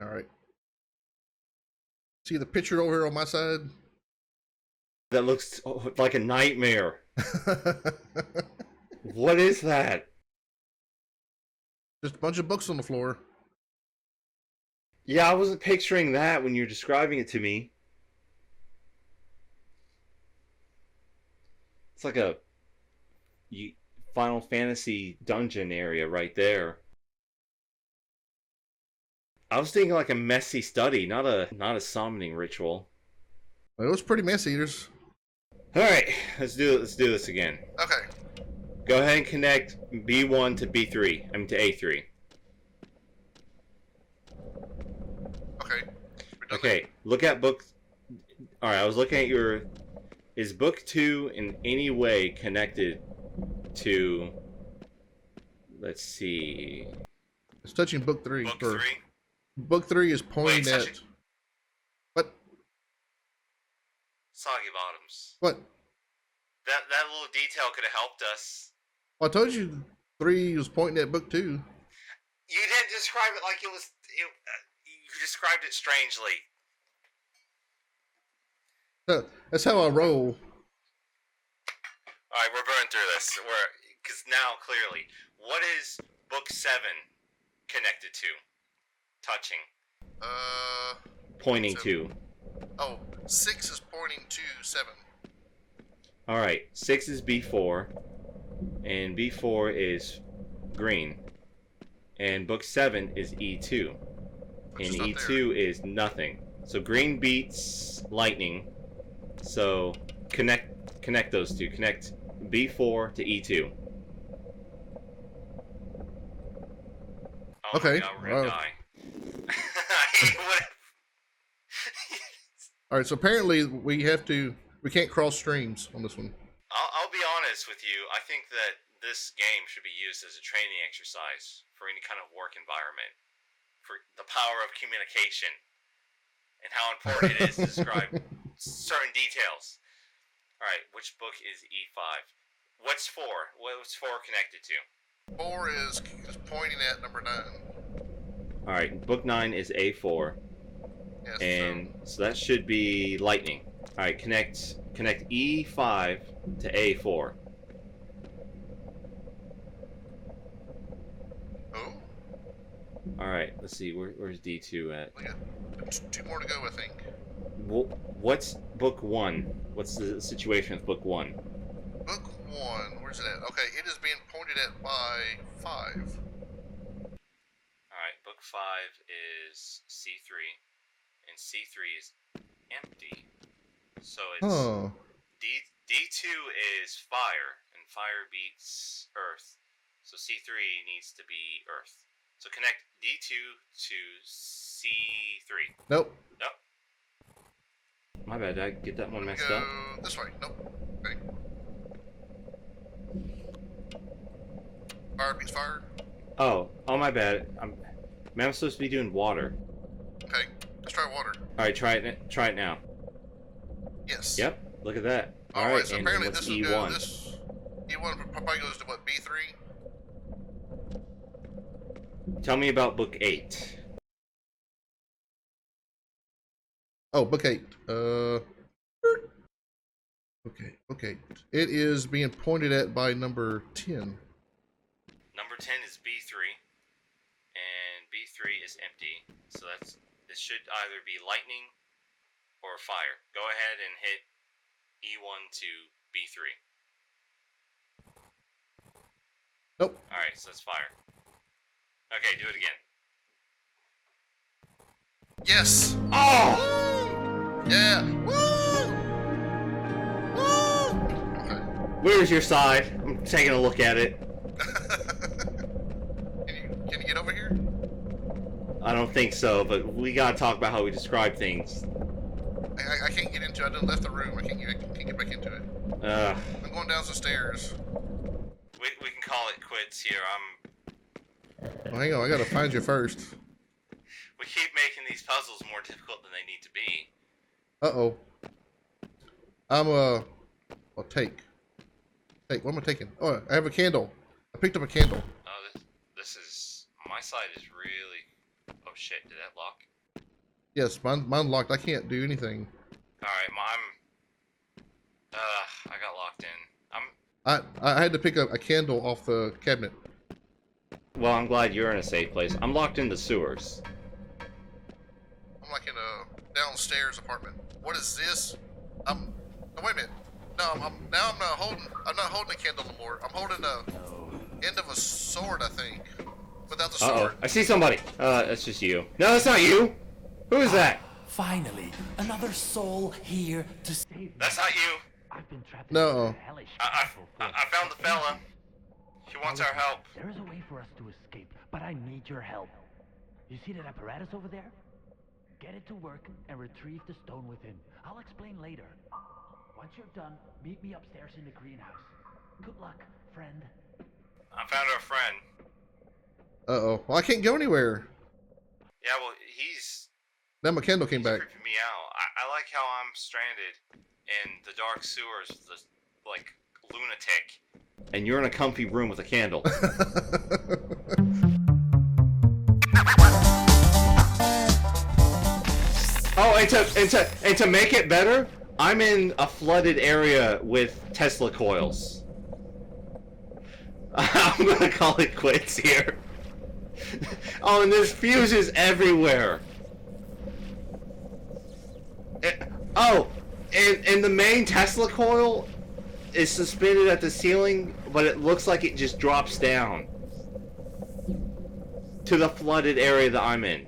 All right. See the picture over here on my side? That looks like a nightmare. What is that? Just a bunch of books on the floor. Yeah, I wasn't picturing that when you're describing it to me. It's like a Final Fantasy dungeon area right there. I was thinking like a messy study, not a summoning ritual. It was pretty messy. There's All right, let's do this again. okay. Go ahead and connect B1 to B3. I mean to A3. Okay. Okay, look at book. All right, I was looking at your. Is book 2 in any way connected to? Let's see. It's touching book 3. Book 3. Book 3 is pointing at. touching... What? Soggy Bottoms. What? That little detail could have helped us. Well, I told you 3 was pointing at book 2. You didn't describe it like it was. You described it strangely. That's how I roll. All right, we're burning through this. Because now clearly, what is book 7 connected to? Touching. Pointing to. Oh, 6 is pointing to 7. All right, 6 is B4, and B4 is green, and book 7 is E2, and E2 is nothing. So green beats lightning. So connect those two. Connect B4 to E2. Oh okay. My God, we're gonna die. All right. So apparently we can't cross streams on this one. I'll be honest with you. I think that this game should be used as a training exercise for any kind of work environment, for the power of communication, and how important it is to describe certain details. All right, which book is E5? What's 4? What's 4 connected to? 4 is pointing at number 9. All right, book 9 is A4, Yes, and so that should be lightning. All right, connect E5 to A4. Oh. All right, let's see. Where's D2 at? We got 2 more to go, I think. What's book 1? What's the situation with book 1? Book 1, where's it at? Okay, it is being pointed at by 5. Alright, book 5 is C3, and C3 is empty. So it's D2 is fire, and fire beats earth. So C3 needs to be earth. So connect D2 to C3. Nope. Nope. My bad, did I get that one messed go up? This way. Nope. Okay. Fire beats fire. Oh, my bad. I'm supposed to be doing water. Okay, let's try water. Alright, try it now. Yes. Yep, look at that. Alright, so and apparently what's this will E1? go, E1 probably goes to what, B3? Tell me about book 8. Oh, book 8. Okay. It is being pointed at by number 10. Number 10 is B3, and B3 is empty. So this should either be lightning or fire. Go ahead and hit E1 to B3. Nope. Alright, so that's fire. Okay, do it again. Yes. Oh! Yeah. Woo! Woo! Okay. Where's your side? I'm taking a look at it. Can you get over here? I don't think so, but we gotta talk about how we describe things. I can't get into it. I done left the room. I can't get back into it. I'm going down the stairs. We can call it quits here. Well, hang on. I gotta find you first. We keep making these puzzles more difficult than they need to be. Uh-oh. Well, take. What am I taking? Oh, I have a candle. I picked up a candle. Oh, this is... My side is really... Oh, shit, did that lock? Yes, mine locked. I can't do anything. Alright, I got locked in. I had to pick up a candle off the cabinet. Well, I'm glad you're in a safe place. I'm locked in the sewers. I'm like in a downstairs apartment. What is this? No, wait a minute. No, I'm not holding a candle anymore. I'm holding a end of a sword, I think. Without the sword. I see somebody. That's just you. No, that's not you. Who is that? Finally, another soul here to save me. That's not you. I've been trapped No. in this hellish I for found the fella. She wants our help. There is a way for us to escape, but I need your help. You see that apparatus over there? Get it to work and retrieve the stone within. I'll explain later. Once you're done, meet me upstairs in the greenhouse. Good luck, friend. I found our friend. Uh-oh. Well, I can't go anywhere. Yeah, well, he's Now my candle came back. creeping me out. I like how I'm stranded in the dark sewers with this, like, lunatic. And you're in a comfy room with a candle. Oh, and to make it better, I'm in a flooded area with Tesla coils. I'm gonna call it quits here. Oh, and there's fuses everywhere. And the main Tesla coil is suspended at the ceiling, but it looks like it just drops down to the flooded area that I'm in.